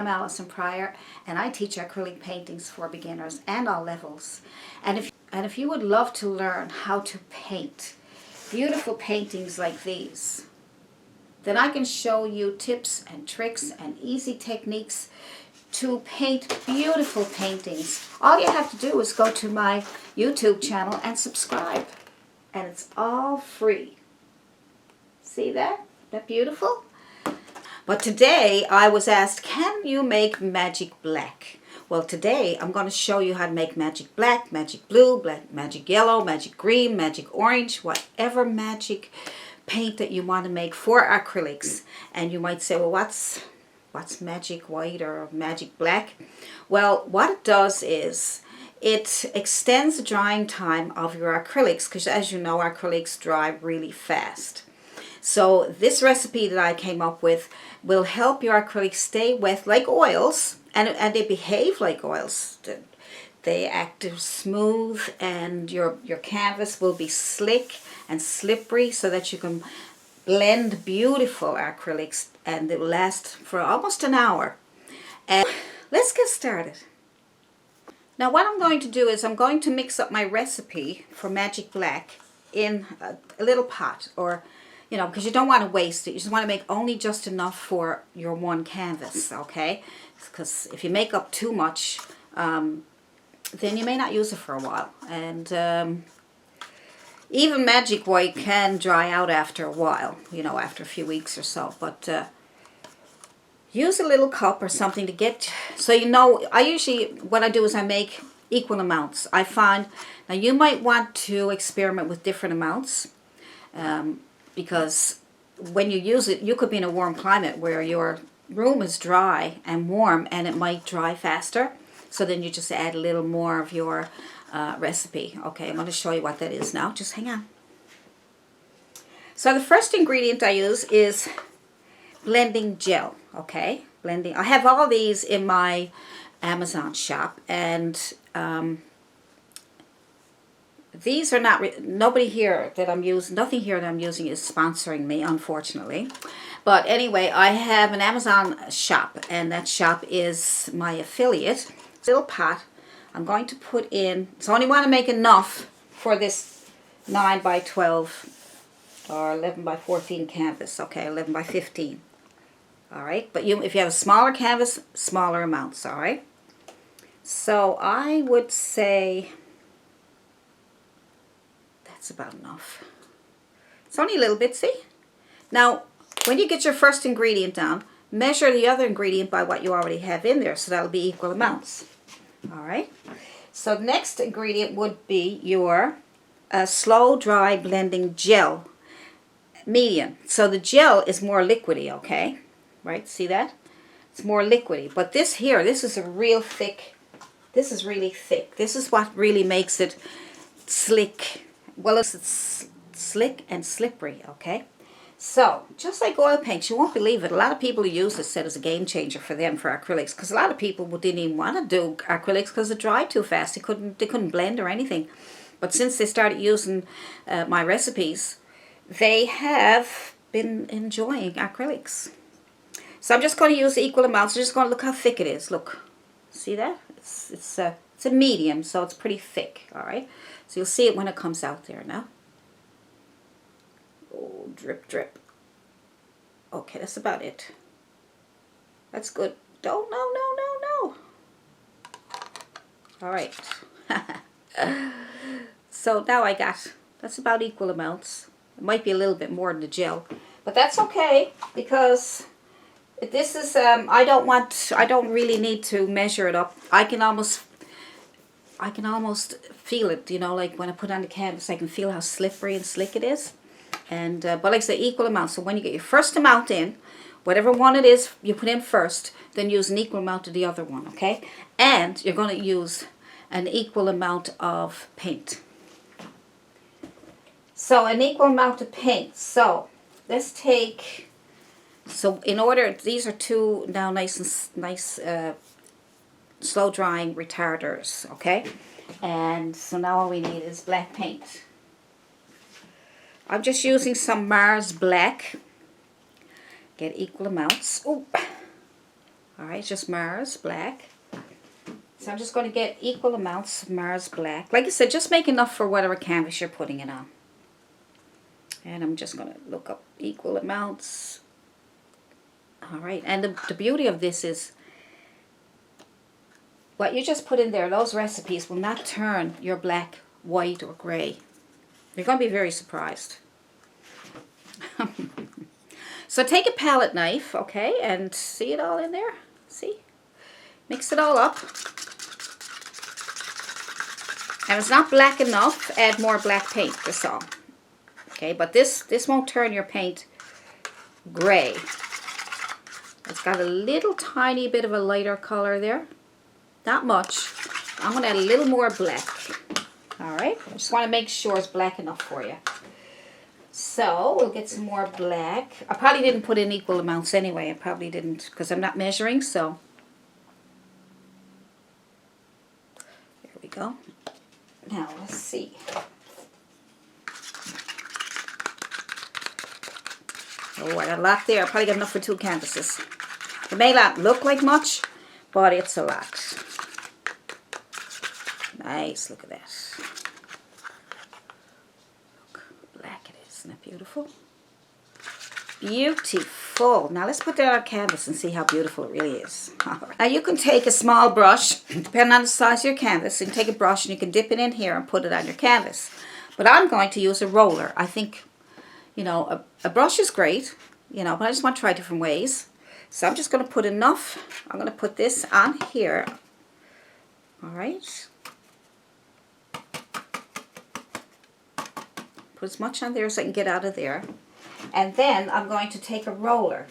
I'm Allison Priorart, and I teach acrylic paintings for beginners and all levels. And if you would love to learn how to paint beautiful paintings like these, then I can show you tips and tricks and easy techniques to paint beautiful paintings. All you have to do is go to my YouTube channel and subscribe, and it's all free. See that? That beautiful? But today I was asked, can you make magic black? Well, today I'm going to show you how to make magic black, magic blue, magic yellow, magic green, magic orange, whatever magic paint that you want to make for acrylics. And you might say, well, what's magic white or magic black? Well, what it does is it extends the drying time of your acrylics, because as you know, acrylics dry really fast. So this recipe that I came up with will help your acrylics stay wet like oils, and they behave like oils. They act smooth, and your canvas will be slick and slippery so that you can blend beautiful acrylics, and it will last for almost an hour. And let's get started. Now what I'm going to do is I'm going to mix up my recipe for magic black in a little pot, or because you don't want to waste it. You just want to make only just enough for your one canvas, okay? Because if you make up too much, then you may not use it for a while. And even magic white can dry out after a while, after a few weeks or so. But use a little cup or something to get, so I usually, what I do is I make equal amounts. I find, now you might want to experiment with different amounts. Because when you use it, you could be in a warm climate where your room is dry and warm, and it might dry faster. So then you just add a little more of your recipe. Okay, I'm going to show you what that is now. Just hang on. So the first ingredient I use is blending gel. Okay, blending. I have all these in my Amazon shop, and these are not, nobody here that I'm using, nothing here that I'm using is sponsoring me, unfortunately. But anyway, I have an Amazon shop, and that shop is my affiliate. It's a little pot. I'm going to put in, so I only want to make enough for this 9 by 12 or 11 by 14 canvas, okay, 11 by 15. All right, but if you have a smaller canvas, smaller amounts, all right? So I would say that's about enough. It's only a little bit, see? Now, when you get your first ingredient down, measure the other ingredient by what you already have in there, so that'll be equal amounts. All right? So the next ingredient would be your slow dry blending gel, medium. So the gel is more liquidy, okay? Right? See that? It's more liquidy. But this here, this is a real thick, this is really thick. This is what really makes it slick. Well, it's slick and slippery, okay? So, just like oil paints, you won't believe it. A lot of people who use this said it's a game changer for them for acrylics, because a lot of people didn't even want to do acrylics because it dried too fast. They couldn't blend or anything. But since they started using my recipes, they have been enjoying acrylics. So I'm just going to use equal amounts. I'm just going to look how thick it is. Look, see that? It's a medium, so it's pretty thick. All right. So you'll see it when it comes out there now. Oh, drip, drip. Okay, that's about it. That's good. Oh, no. All right. So now that's about equal amounts. It might be a little bit more than the gel, but that's okay, because this is, I don't really need to measure it up. I can almost feel it, like when I put on the canvas, I can feel how slippery and slick it is. And but like I say, equal amounts. So when you get your first amount in, whatever one it is you put in first, then use an equal amount of the other one, okay? And you're going to use an equal amount of paint. So an equal amount of paint. So let's take, so in order, these are two now nice slow drying retarders, okay? And so now all we need is black paint. I'm just using some Mars Black. Get equal amounts. Oh, Alright, just Mars black. So I'm just going to get equal amounts of Mars black. Like I said, just make enough for whatever canvas you're putting it on. And I'm just going to look up equal amounts. Alright, and the beauty of this is what you just put in there, those recipes will not turn your black white or gray. You're going to be very surprised. So take a palette knife, okay, and see it all in there? See? Mix it all up. And if it's not black enough, add more black paint, that's all. Okay, but this won't turn your paint gray. It's got a little tiny bit of a lighter color there. Not much. I'm going to add a little more black. Alright, I just want to make sure it's black enough for you. So, we'll get some more black. I probably didn't put in equal amounts anyway. I probably didn't because I'm not measuring, so. There we go. Now, let's see. Oh, I got a lot there. I probably got enough for 2 canvases. It may not look like much, but it's a lot. Nice, look at that. Look, black it is. Isn't that beautiful? Beautiful. Now let's put that on canvas and see how beautiful it really is. Right. Now you can take a small brush, depending on the size of your canvas, you can take a brush and you can dip it in here and put it on your canvas. But I'm going to use a roller. I think, you know, a brush is great, you know, but I just want to try different ways. So I'm just going to put enough. I'm going to put this on here. All right. Put as much on there as I can get out of there. And then I'm going to take a roller.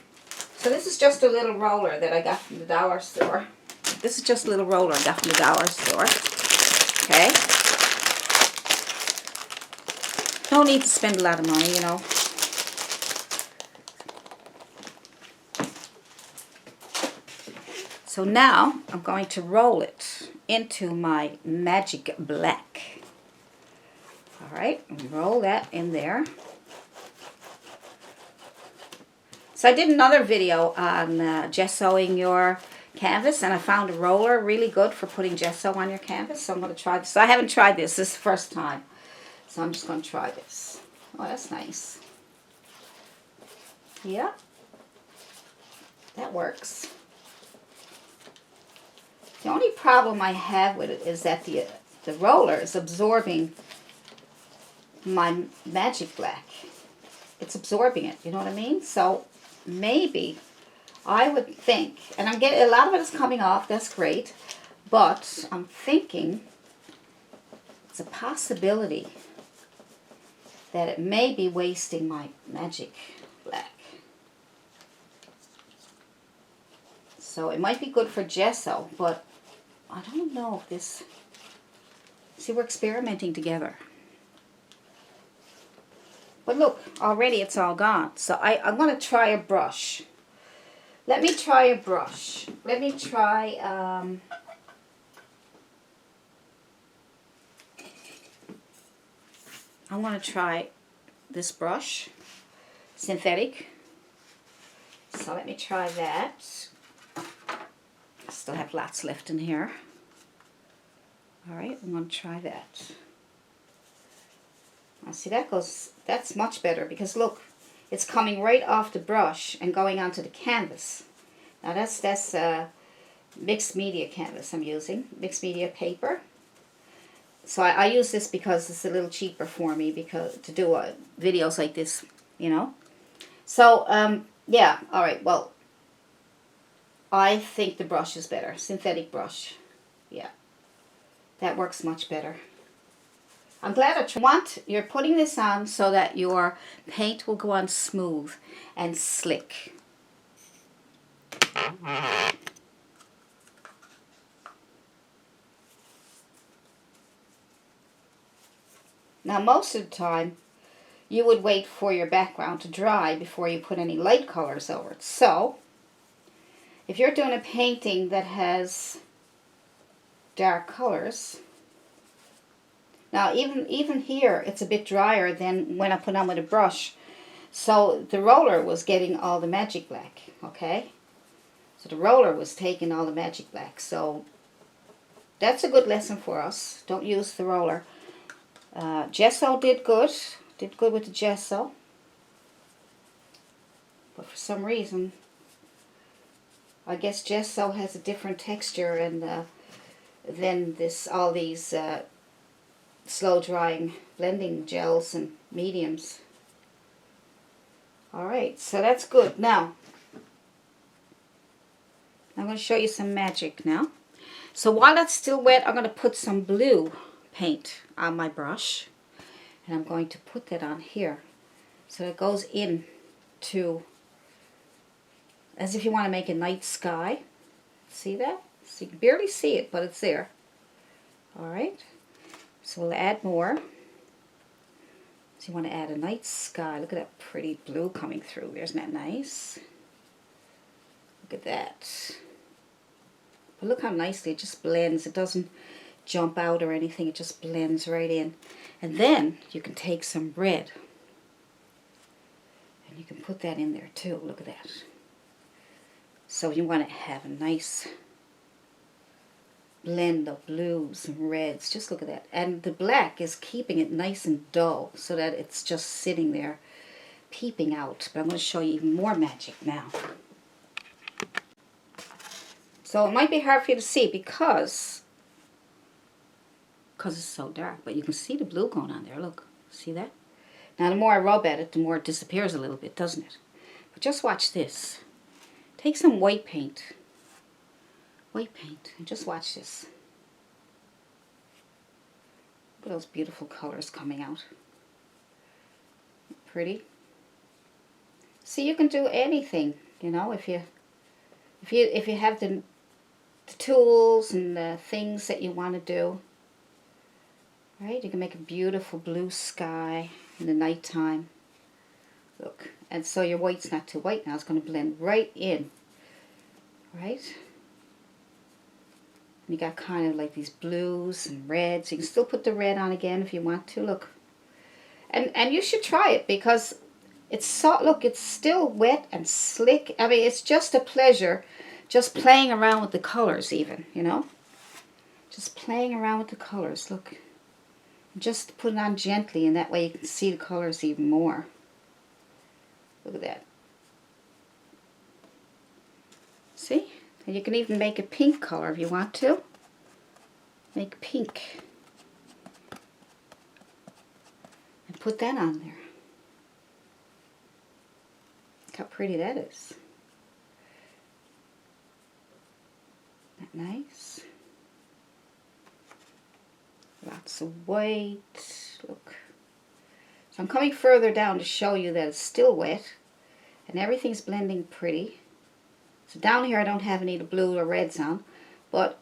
So this is just a little roller that I got from the dollar store. This is just a little roller I got from the dollar store. Okay. No need to spend a lot of money, you know. So now I'm going to roll it into my magic black. Alright, roll that in there. So I did another video on gessoing your canvas, and I found a roller really good for putting gesso on your canvas. So I'm going to try this. So I haven't tried this. This is the first time. So I'm just going to try this. Oh, that's nice. Yeah. That works. The only problem I have with it is that the roller is absorbing my magic black. It's absorbing it, you know what I mean? So maybe I would think, and I'm getting a lot of it is coming off, that's great, but I'm thinking it's a possibility that it may be wasting my magic black. So it might be good for gesso, but I don't know if this, see, we're experimenting together. But look, already it's all gone. So I'm going to try a brush. Let me try a brush. Let me try, I'm going to try this brush, synthetic. So let me try that. I still have lots left in here. Alright, I'm going to try that. Now see, that's much better because look, it's coming right off the brush and going onto the canvas. Now that's mixed media canvas I'm using, mixed media paper. So I use this because it's a little cheaper for me because to do videos like this, you know. So yeah, all right. Well, I think the brush is better, synthetic brush. Yeah, that works much better. I'm glad you're putting this on so that your paint will go on smooth and slick. Now most of the time you would wait for your background to dry before you put any light colors over it. So if you're doing a painting that has dark colors, now even here it's a bit drier than when I put on with a brush. So the roller was getting all the magic black, okay? So the roller was taking all the magic black. So that's a good lesson for us. Don't use the roller. Gesso did good. Did good with the gesso. But for some reason, I guess gesso has a different texture and than all these slow drying blending gels and mediums. Alright, so that's good. Now, I'm going to show you some magic now. So while it's still wet, I'm going to put some blue paint on my brush. And I'm going to put that on here. So it goes in to, as if you want to make a night sky. See that? So you can barely see it, but it's there. Alright. So we'll add more. So you want to add a night sky. Look at that pretty blue coming through. Isn't that nice? Look at that. But look how nicely it just blends. It doesn't jump out or anything. It just blends right in. And then you can take some red. And you can put that in there too. Look at that. So you want to have a nice blend of blues and reds. Just look at that. And the black is keeping it nice and dull so that it's just sitting there peeping out. But I'm going to show you even more magic now. So it might be hard for you to see because it's so dark. But you can see the blue going on there. Look. See that? Now the more I rub at it, the more it disappears a little bit, doesn't it? But just watch this. Take some white paint. White paint. And just watch this. Look at those beautiful colors coming out. Pretty. See, you can do anything, you know, if you have the tools and the things that you want to do. Right? You can make a beautiful blue sky in the nighttime. Look. And so your white's not too white now. It's going to blend right in. Right? And you got kind of like these blues and reds. You can still put the red on again if you want to. Look. And you should try it because it's so, look, it's still wet and slick. I mean, it's just a pleasure just playing around with the colors even, you know. Just playing around with the colors. Look. Just put it on gently and that way you can see the colors even more. Look at that. See? And you can even make a pink color if you want to. Make pink. And put that on there. Look how pretty that is. Isn't that nice? Lots of white. Look. So I'm coming further down to show you that it's still wet. And everything's blending pretty. So down here I don't have any of the blue or reds on. But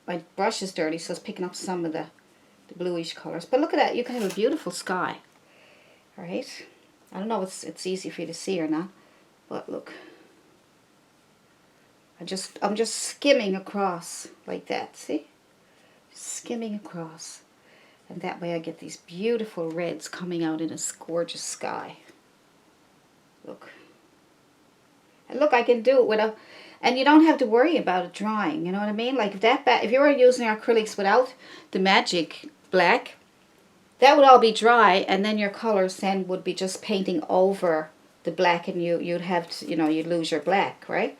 my brush is dirty so it's picking up some of the bluish colors. But look at that. You can have a beautiful sky. Alright. I don't know if it's easy for you to see or not. But look. I'm just skimming across like that. See? Skimming across. And that way I get these beautiful reds coming out in this gorgeous sky. Look. And look, I can do it without, and you don't have to worry about it drying, you know what I mean? Like if you were using acrylics without the magic black, that would all be dry and then your colors then would be just painting over the black and you'd have to, you know, you'd lose your black, right?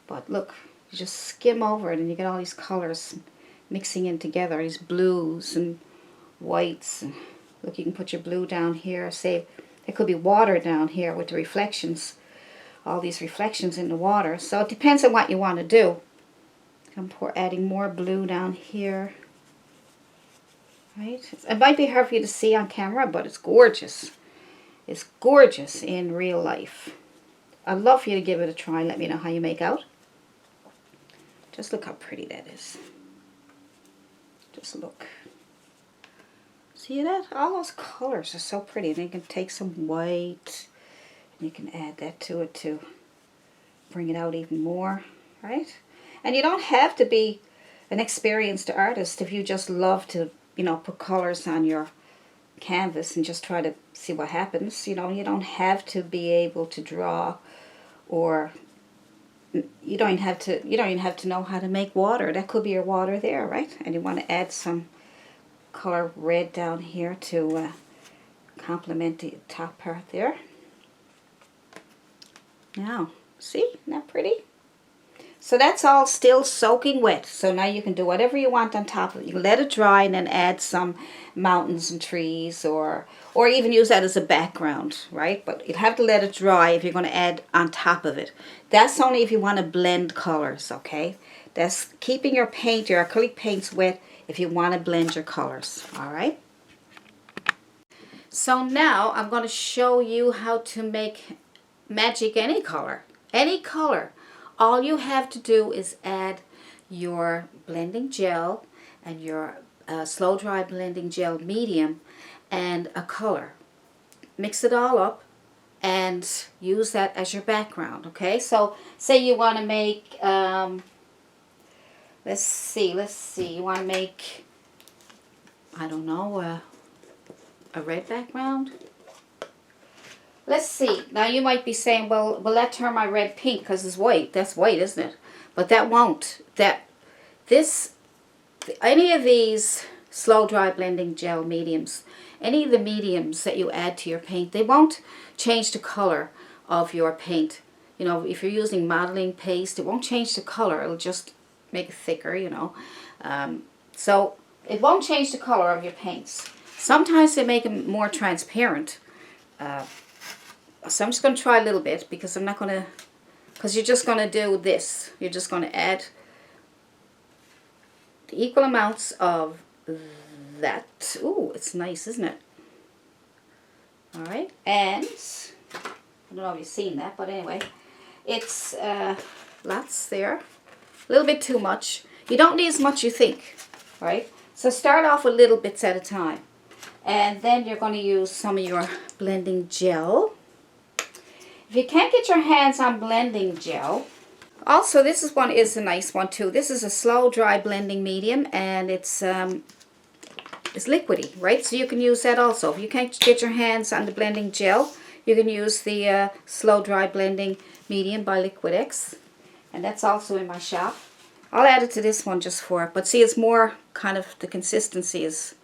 But look, you just skim over it and you get all these colors mixing in together, these blues and whites. And look, you can put your blue down here. Say, there could be water down here with the reflections. All these reflections in the water. So it depends on what you want to do. I'm adding more blue down here. Right? It might be hard for you to see on camera, but it's gorgeous. It's gorgeous in real life. I'd love for you to give it a try and let me know how you make out. Just look how pretty that is. Just look. See that? All those colors are so pretty. And you can take some white and you can add that to it to bring it out even more, right? And you don't have to be an experienced artist if you just love to, you know, put colors on your canvas and just try to see what happens. You know, you don't have to be able to draw or you don't even have to know how to make water. That could be your water there, right? And you want to add some color red down here to complement the top part there. Now, see, isn't that pretty? So that's all still soaking wet. So now you can do whatever you want on top of it. You can let it dry and then add some mountains and trees, or even use that as a background, right? But you'll have to let it dry if you're going to add on top of it. That's only if you want to blend colors, okay? That's keeping your paint, your acrylic paints wet if you want to blend your colors, all right? So now I'm going to show you how to make magic any color. Any color. All you have to do is add your blending gel and your slow dry blending gel medium and a color. Mix it all up and use that as your background, okay? So say you want to make, let's see, you want to make, I don't know, a red background? Let's see. Now you might be saying, well, will that turn my red pink because it's white? That's white, isn't it? But that won't. Any of these slow dry blending gel mediums, any of the mediums that you add to your paint, they won't change the color of your paint. You know, if you're using modeling paste, it won't change the color. It'll just make it thicker, you know. So it won't change the color of your paints. Sometimes they make them more transparent. So I'm just going to try a little bit because I'm not going to, because you're just going to do this. You're just going to add the equal amounts of that. Ooh, it's nice, isn't it? Alright, and I don't know if you've seen that, but anyway, it's lots there. A little bit too much. You don't need as much as you think, right? So start off with little bits at a time. And then you're going to use some of your blending gel. If you can't get your hands on blending gel, also this is a nice one too. This is a slow dry blending medium, and it's liquidy, right? So you can use that also. If you can't get your hands on the blending gel, you can use the slow dry blending medium by Liquid-X, and that's also in my shop. I'll add it to this one just for it, but see, it's more kind of, the consistency is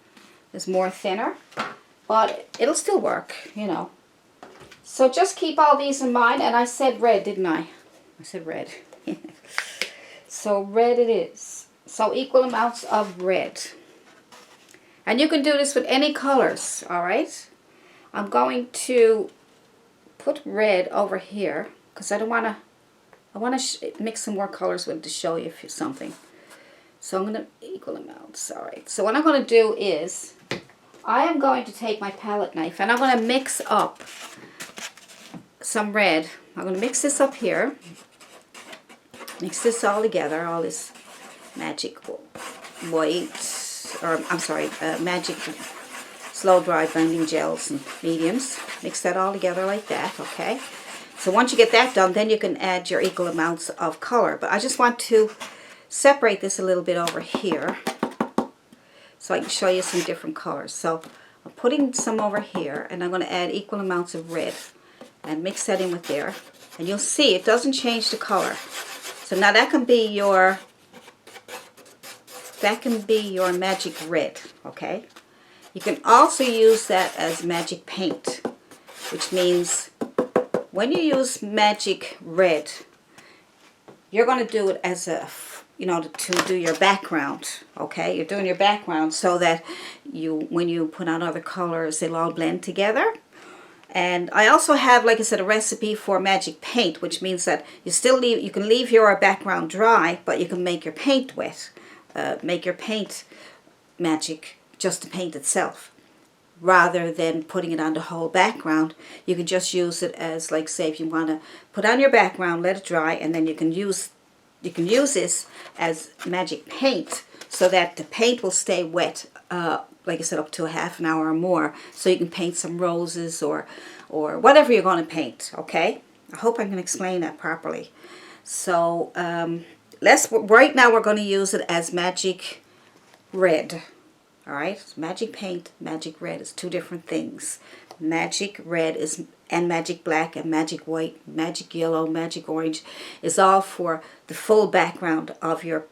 more thinner, but it'll still work, you know. So just keep all these in mind. And I said red, didn't I? I said red. So red it is. So equal amounts of red. And you can do this with any colors, all right? I'm going to put red over here because I want to mix some more colors with it to show you something. So I'm going to equal amounts, all right. So what I'm going to do is I am going to take my palette knife and I'm going to mix up some red. I'm going to mix this up here. Mix this all together, all this magic white, or I'm sorry, magic slow dry blending gels and mediums. Mix that all together like that, okay? So once you get that done, then you can add your equal amounts of color. But I just want to separate this a little bit over here so I can show you some different colors. So I'm putting some over here, and I'm going to add equal amounts of red and mix that in with there. And you'll see it doesn't change the color. So now that can be your magic red, okay? You can also use that as magic paint, which means when you use magic red, you're going to do it as a, you know, to do your background, okay? You're doing your background so that when you put on other colors, they'll all blend together. And I also have, like I said, a recipe for magic paint, which means that you can leave your background dry, but you can make your paint wet. Make your paint magic, just the paint itself. Rather than putting it on the whole background, you can just use it as, like, say, if you want to put on your background, let it dry, and then you can use this as magic paint so that the paint will stay wet, like I said, up to a half an hour or more, so you can paint some roses or whatever you're going to paint, okay? I hope I can explain that properly. So right now we're going to use it as magic red. All right, magic paint, magic red is two different things. Magic red is and magic black and magic white, magic yellow, magic orange is all for the full background of your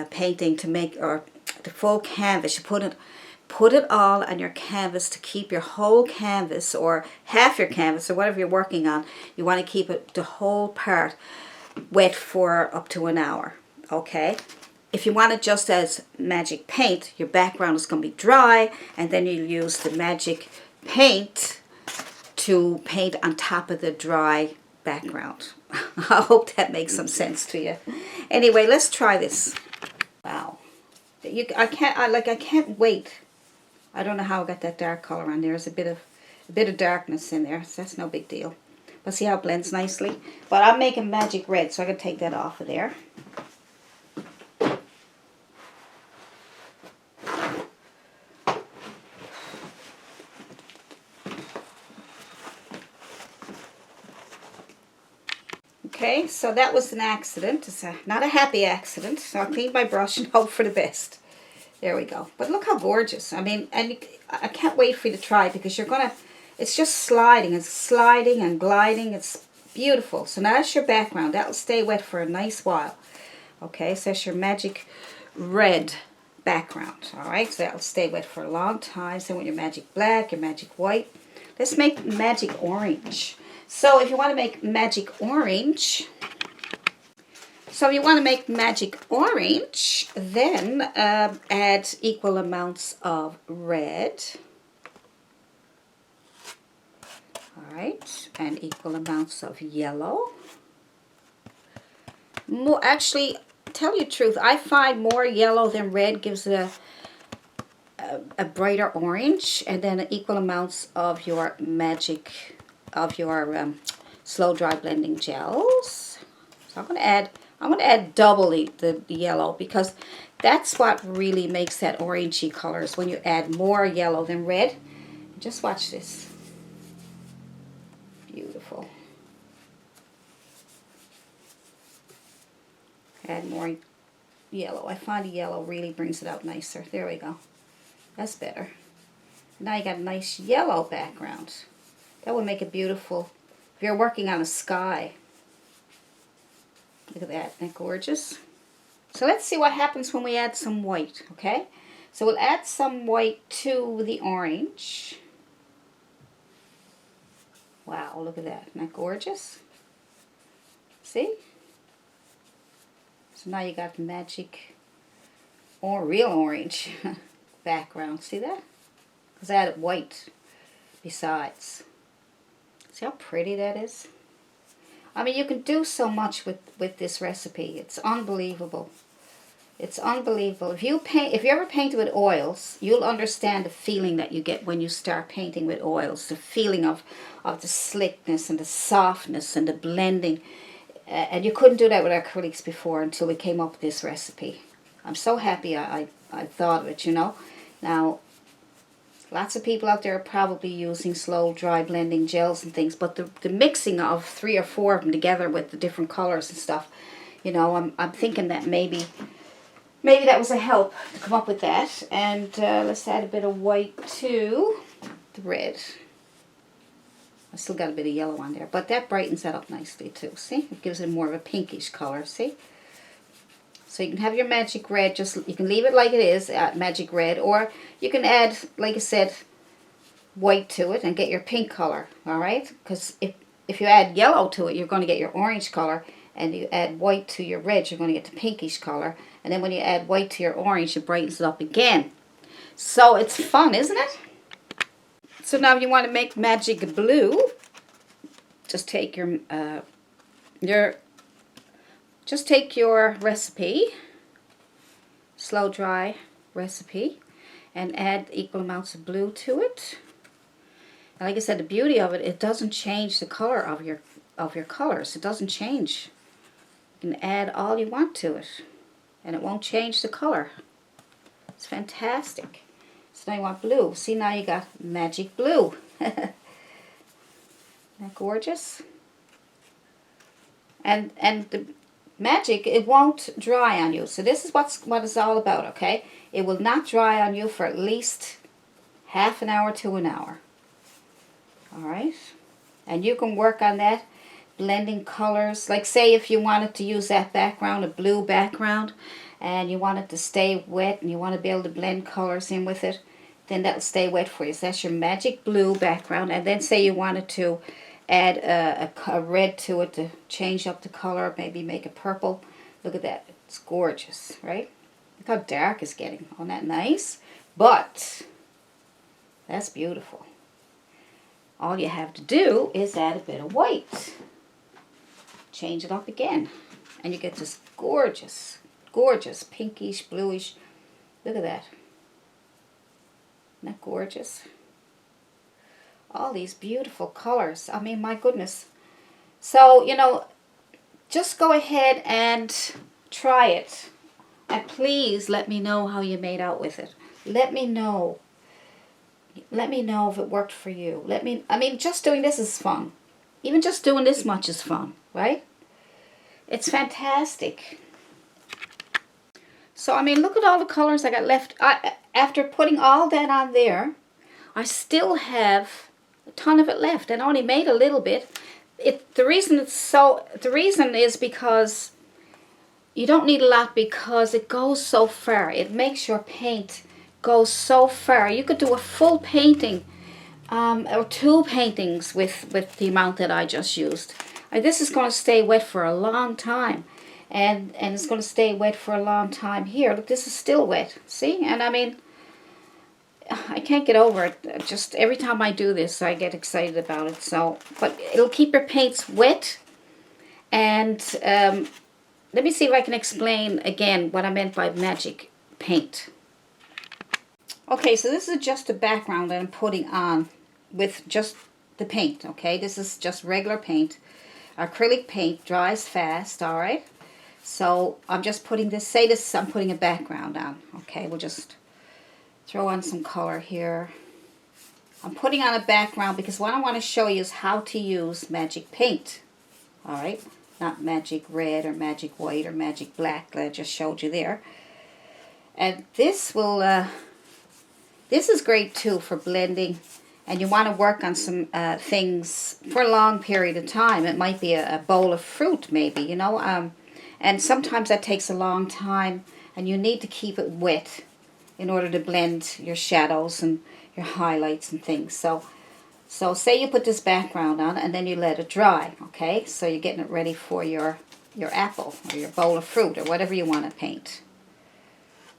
painting to make, or the full canvas. You put it all on your canvas to keep your whole canvas or half your canvas or whatever you're working on. You want to keep it, the whole part, wet for up to an hour. Okay? If you want it just as magic paint, your background is going to be dry, and then you'll use the magic paint to paint on top of the dry background. I hope that makes some sense to you. Anyway, let's try this. Wow. I can't wait. I don't know how I got that dark color on there. There's a bit of darkness in there, so that's no big deal. But see how it blends nicely? But I'm making magic red, so I can take that off of there. Okay, so that was an accident. It's not a happy accident. So I'll clean my brush and hope for the best. There we go. But look how gorgeous. I mean, and I can't wait for you to try, because you're going to, it's just sliding. It's sliding and gliding. It's beautiful. So now that's your background. That'll stay wet for a nice while. Okay, so that's your magic red background. Alright, so that'll stay wet for a long time. So with your magic black, your magic white. Let's make magic orange. So if you want to make magic orange, then add equal amounts of red. Alright, and equal amounts of yellow. More, actually, tell you the truth, I find more yellow than red gives a brighter orange, and then equal amounts of your magic, of your slow dry blending gels. So I'm going to add double the yellow, because that's what really makes that orangey color, is when you add more yellow than red. Just watch this. Beautiful. Add more yellow. I find the yellow really brings it out nicer. There we go. That's better. Now you got a nice yellow background. That would make it beautiful if you're working on a sky. Look at that. Isn't that gorgeous? So let's see what happens when we add some white, okay? So we'll add some white to the orange. Wow, look at that. Isn't that gorgeous? See? So now you got the magic or real orange background. See that? Because I added white besides. See how pretty that is? I mean, you can do so much with this recipe. It's unbelievable. It's unbelievable. If you ever paint with oils, you'll understand the feeling that you get when you start painting with oils. The feeling of the slickness and the softness and the blending. And you couldn't do that with acrylics before until we came up with this recipe. I'm so happy I thought of it, you know. Now, lots of people out there are probably using slow dry blending gels and things, but the mixing of 3 or 4 of them together with the different colors and stuff, you know, I'm thinking that maybe that was a help to come up with that. And let's add a bit of white to the red. I still got a bit of yellow on there, but that brightens that up nicely too. See? It gives it more of a pinkish color, see? So you can have your magic red, you can leave it like it is, magic red, or you can add, like I said, white to it and get your pink color, alright? Because if you add yellow to it, you're going to get your orange color, and you add white to your red, you're going to get the pinkish color, and then when you add white to your orange, it brightens it up again. So it's fun, isn't it? So now if you want to make magic blue, just take your recipe, slow dry recipe, and add equal amounts of blue to it. And like I said, the beauty of it, it doesn't change the color of your colors. It doesn't change. You can add all you want to it, and it won't change the color. It's fantastic. So now you want blue. See, now you got magic blue. Isn't that gorgeous? And the magic, it won't dry on you. So this is what it's all about, okay? It will not dry on you for at least half an hour to an hour. Alright? And you can work on that, blending colors. Like say if you wanted to use that background, a blue background, and you want it to stay wet and you want to be able to blend colors in with it, then that'll stay wet for you. So that's your magic blue background. And then say you wanted to add a red to it to change up the color, maybe make it purple. Look at that. It's gorgeous, right? Look how dark it's getting. Isn't that nice? But that's beautiful. All you have to do is add a bit of white. Change it up again. And you get this gorgeous, gorgeous pinkish, bluish. Look at that. Isn't that gorgeous? All these beautiful colors. I mean, my goodness. So, you know, just go ahead and try it. And please let me know how you made out with it. Let me know. Let me know if it worked for you. I mean, just doing this is fun. Even just doing this much is fun, right? It's fantastic. So, I mean, look at all the colors I got left. After putting all that on there, I still have a ton of it left. And I only made a little bit. The reason is because you don't need a lot because it goes so far. It makes your paint go so far. You could do a full painting or 2 paintings with the amount that I just used. This is going to stay wet for a long time. And it's going to stay wet for a long time here. Look, this is still wet. See? And I mean, I can't get over it. Just every time I do this, I get excited about it. So, but it'll keep your paints wet. And let me see if I can explain again what I meant by magic paint. Okay, so this is just a background that I'm putting on with just the paint, okay? This is just regular paint. Acrylic paint dries fast, all right? So I'm just putting this, I'm putting a background on, okay? We'll just throw on some color here. I'm putting on a background because what I want to show you is how to use magic paint, all right? Not magic red or magic white or magic black that I just showed you there. And this will, this is great too for blending, and you want to work on some things for a long period of time. It might be a bowl of fruit maybe, you know, and sometimes that takes a long time, and you need to keep it wet in order to blend your shadows and your highlights and things. So say you put this background on and then you let it dry, okay? So you're getting it ready for your apple or your bowl of fruit or whatever you want to paint.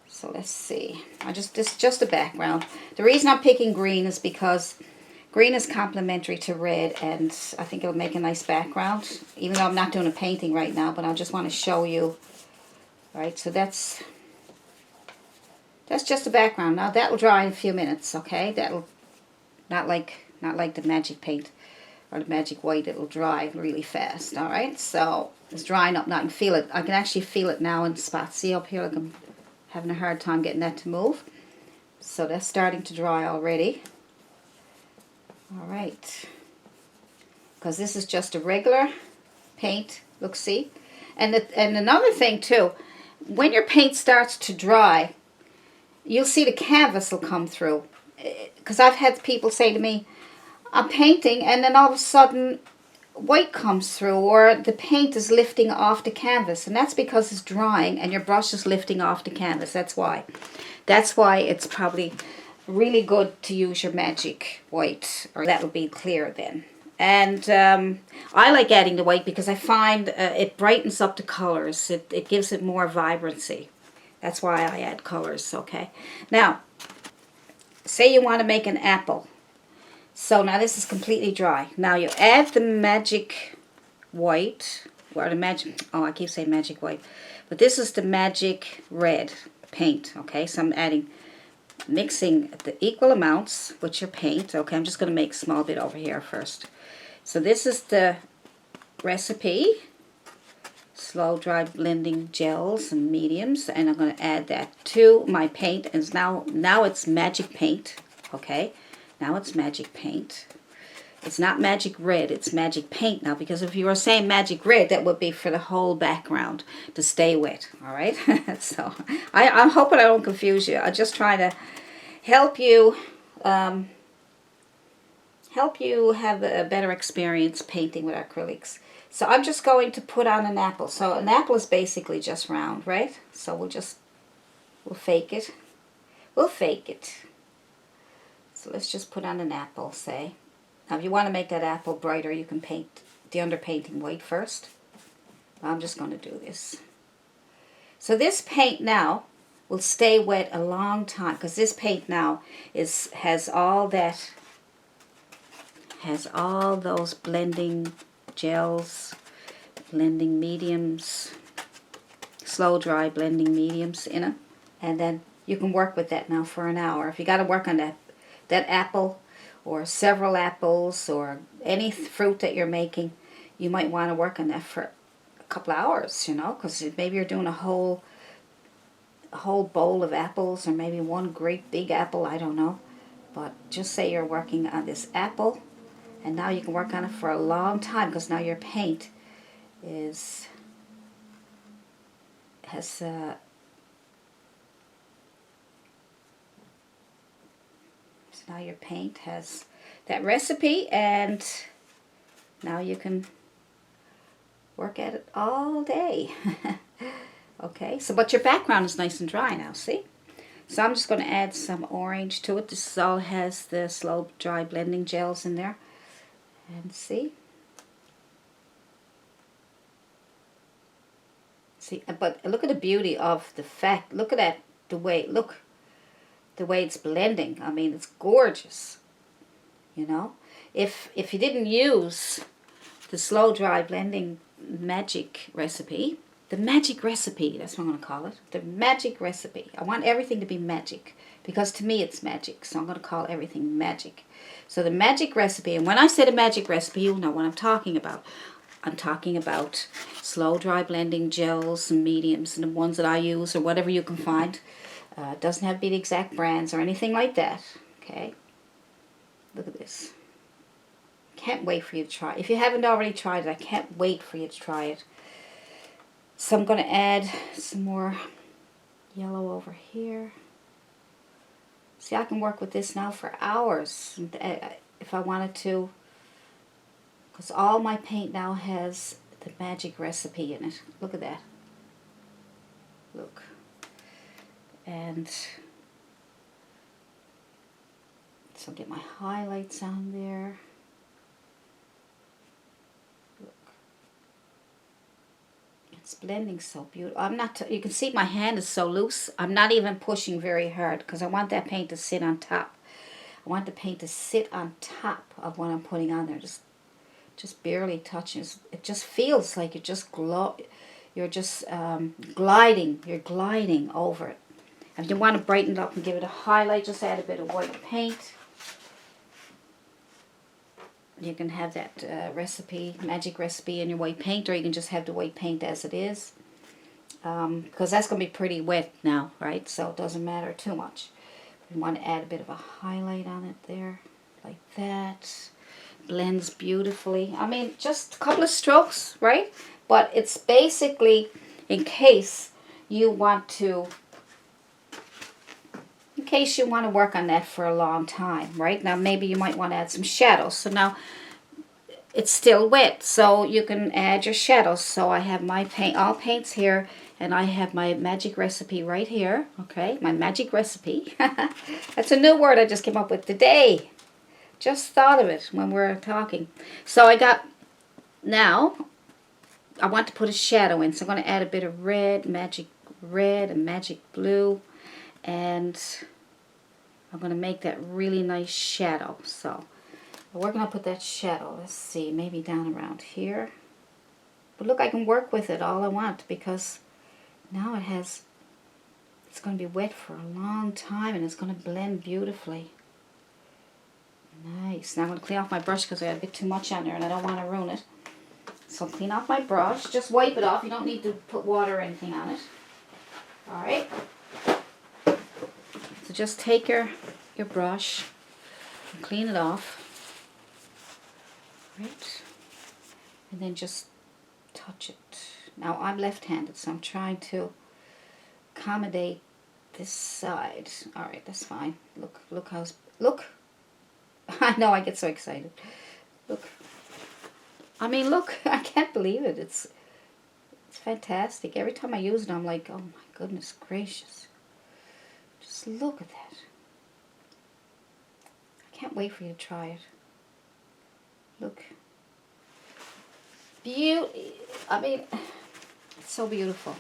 So let's see. This is just a background. The reason I'm picking green is because green is complementary to red, and I think it'll make a nice background. Even though I'm not doing a painting right now, but I just want to show you. All right, so that's just a background. Now that will dry in a few minutes, okay? That'll not like the magic paint or the magic white. It'll dry really fast. All right, so it's drying up now. I can feel it. I can actually feel it now in spots. See up here, like I'm having a hard time getting that to move. So that's starting to dry already. All right, because this is just a regular paint. Look, see, and another thing too, when your paint starts to dry, you'll see the canvas will come through. Because I've had people say to me, I'm painting, and then all of a sudden white comes through, or the paint is lifting off the canvas, and that's because it's drying and your brush is lifting off the canvas. That's why it's probably really good to use your magic white, or that will be clear then. And I like adding the white because I find it brightens up the colors. It gives it more vibrancy. That's why I add colors, okay? Now, say you want to make an apple. So now this is completely dry. Now you add the magic white, or the magic, oh, I keep saying magic white, but this is the magic red paint, okay? So I'm mixing the equal amounts with your paint, okay? I'm just going to make a small bit over here first. So this is the recipe, slow dry blending gels and mediums, and I'm going to add that to my paint. And now it's magic paint, okay? Now it's magic paint. It's not magic red, it's magic paint now, because if you were saying magic red, that would be for the whole background to stay wet, all right? So I'm hoping I don't confuse you. I'm just trying to help you help you have a better experience painting with acrylics. So I'm just going to put on an apple. So an apple is basically just round, right? So we'll fake it. We'll fake it. So let's just put on an apple, say. Now if you want to make that apple brighter, you can paint the underpainting white first. I'm just going to do this. So this paint now will stay wet a long time, because this paint now has all those blending gels, blending mediums, slow dry blending mediums in it. And then you can work with that now for an hour. If you got to work on that apple or several apples or any fruit that you're making, you might want to work on that for a couple hours, you know, because maybe you're doing a whole bowl of apples, or maybe one great big apple, I don't know. But just say you're working on this apple, and now you can work on it for a long time, because now your paint so now your paint has that recipe, and now you can work at it all day. Okay, so but your background is nice and dry now, see? So I'm just going to add some orange to it. This all has the slow dry blending gels in there. And see? See, but look at the beauty of the fact. Look at that, the way it's blending. I mean, it's gorgeous. You know? If you didn't use the slow dry blending magic recipe, the magic recipe, that's what I'm going to call it. The magic recipe. I want everything to be magic, because to me it's magic. So I'm going to call everything magic. So the magic recipe, and when I say the magic recipe, you'll know what I'm talking about. I'm talking about slow dry blending gels and mediums, and the ones that I use, or whatever you can find. It doesn't have to be the exact brands or anything like that. Okay? Look at this. Can't wait for you to try it. If you haven't already tried it, I can't wait for you to try it. So I'm going to add some more yellow over here. See, I can work with this now for hours if I wanted to, because all my paint now has the magic recipe in it. Look at that. Look. And so I'll get my highlights on there. It's blending so beautiful. You can see my hand is so loose. I'm not even pushing very hard, because I want that paint to sit on top. I want the paint to sit on top of what I'm putting on there. Just barely touches. It just feels like you're just gliding. You're gliding over it. And if you want to brighten it up and give it a highlight, just add a bit of white paint. You can have that magic recipe in your white paint, or you can just have the white paint as it is. Because that's going to be pretty wet now, right? So it doesn't matter too much. We want to add a bit of a highlight on it there, like that. Blends beautifully. I mean, just a couple of strokes, right? But it's basically in case you want to work on that for a long time, right? Now maybe you might want to add some shadows. So now it's still wet, so you can add your shadows. So I have my paint, all paints here, and I have my magic recipe right here. Okay, my magic recipe. That's a new word I just came up with today. Just thought of it when we were talking. So now I want to put a shadow in. So I'm going to add a bit of magic red and magic blue, and I'm going to make that really nice shadow. So we're going to put that shadow, let's see, maybe down around here. But look, I can work with it all I want, because now it's going to be wet for a long time, and it's going to blend beautifully. Nice. Now I'm going to clean off my brush, because I got a bit too much on there and I don't want to ruin it. So clean off my brush. Just wipe it off. You don't need to put water or anything on it. Alright. So just take your brush and clean it off. Right. And then just touch it. Now I'm left-handed, so I'm trying to accommodate this side. Alright, that's fine. Look. I know, I get so excited. Look. I mean, look, I can't believe it. It's fantastic. Every time I use it, I'm like, oh my goodness gracious. Just look at that. I can't wait for you to try it. Look. Beauty. I mean, it's so beautiful.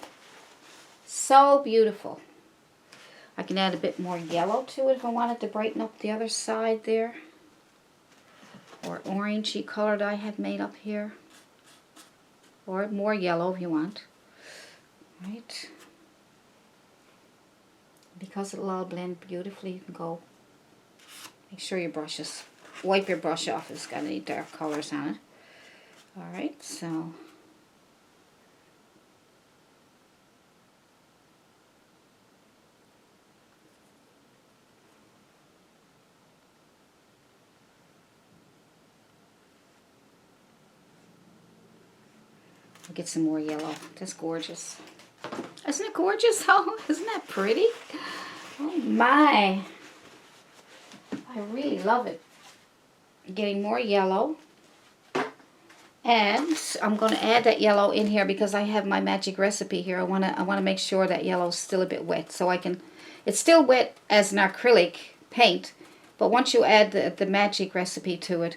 So beautiful. I can add a bit more yellow to it if I wanted to brighten up the other side there. Or orangey color that I have made up here. Or more yellow if you want. Right? Because it'll all blend beautifully, you can go. Make sure your brushes, wipe your brush off if it's got any dark colors on it. Alright, so. I'll get some more yellow. That's gorgeous. Isn't it gorgeous? Oh, isn't that pretty? Oh my. I really love it. Getting more yellow. And I'm going to add that yellow in here because I have my magic recipe here. I want to make sure that yellow's still a bit wet, so I can. It's still wet as an acrylic paint, but once you add the magic recipe to it,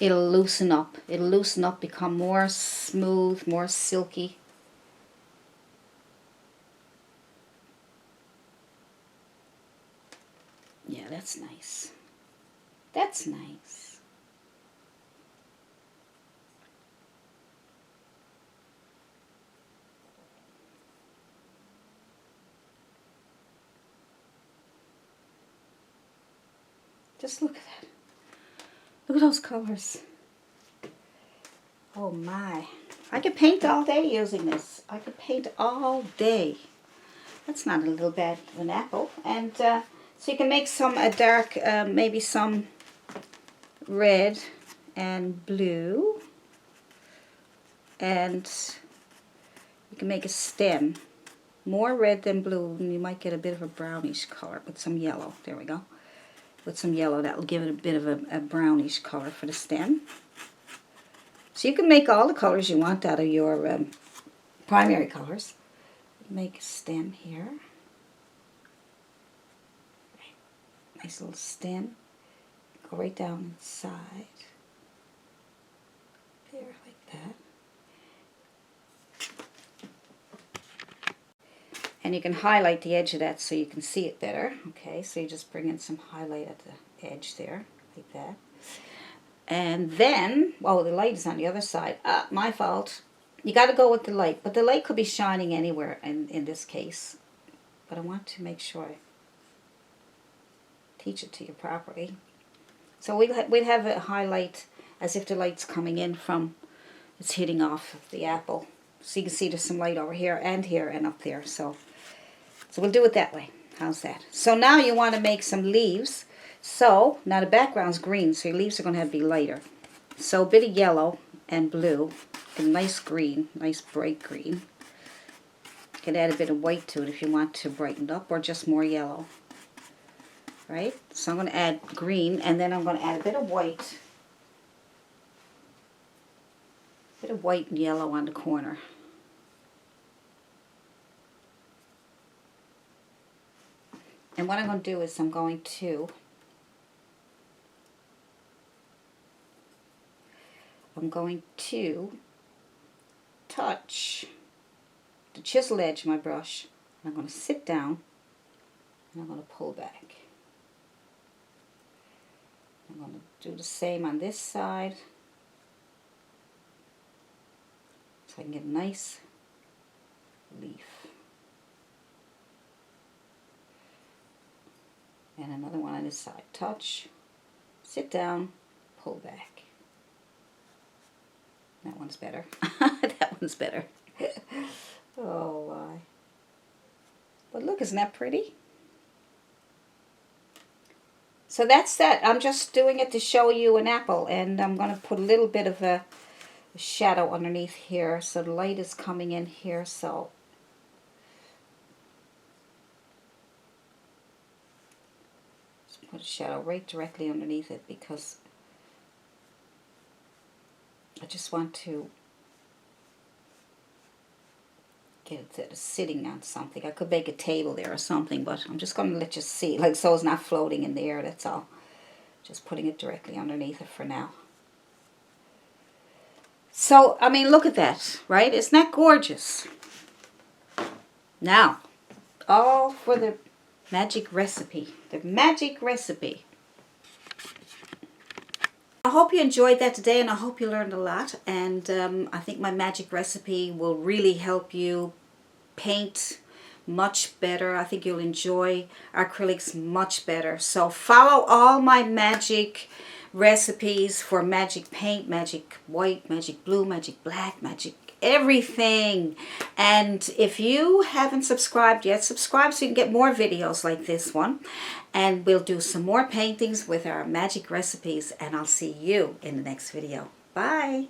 it'll loosen up. It'll loosen up, become more smooth, more silky. Yeah, that's nice. That's nice. Just look at that. Look at those colors. Oh my. I could paint all day using this. I could paint all day. That's not a little bad of an apple. And so you can make some dark, maybe some red and blue. And you can make a stem. More red than blue, and you might get a bit of a brownish color with some yellow. There we go. With some yellow, that will give it a bit of a brownish color for the stem. So you can make all the colors you want out of your primary colors. Make a stem here. Nice little stem. Go right down inside. There, like that. And you can highlight the edge of that so you can see it better. Okay, so you just bring in some highlight at the edge there, like that. And then, oh, the light is on the other side. Ah, my fault. You got to go with the light, but the light could be shining anywhere in this case. But I want to make sure I teach it to you properly. So we'll have a highlight as if the light's coming in from, it's hitting off of the apple. So you can see there's some light over here and up there. So we'll do it that way. How's that? So now you want to make some leaves. So now the background's green, so your leaves are going to have to be lighter. So a bit of yellow and blue, and nice green, nice bright green. You can add a bit of white to it if you want to brighten it up, or just more yellow. Right? So I'm going to add green, and then I'm going to add a bit of white. A bit of white and yellow on the corner. And what I'm going to do is I'm going to touch the chisel edge of my brush. And I'm going to sit down and I'm going to pull back. I'm going to do the same on this side so I can get a nice leaf. And another one on this side. Touch, sit down, pull back. That one's better. That one's better. Oh, why? But look, isn't that pretty? So that's that. I'm just doing it to show you an apple, and I'm going to put a little bit of a shadow underneath here, so the light is coming in here, so put a shadow right directly underneath it because I just want to get it that it's sitting on something. I could make a table there or something, but I'm just going to let you see, like so it's not floating in the air, that's all. Just putting it directly underneath it for now. So, I mean, look at that, right? Isn't that gorgeous? Now, all for the magic recipe. The magic recipe. I hope you enjoyed that today, and I hope you learned a lot. And I think my magic recipe will really help you paint much better. I think you'll enjoy acrylics much better. So follow all my magic recipes for magic paint, magic white, magic blue, magic black, magic everything. And if you haven't subscribed yet, subscribe so you can get more videos like this one. And we'll do some more paintings with our magic recipes, and I'll see you in the next video. Bye.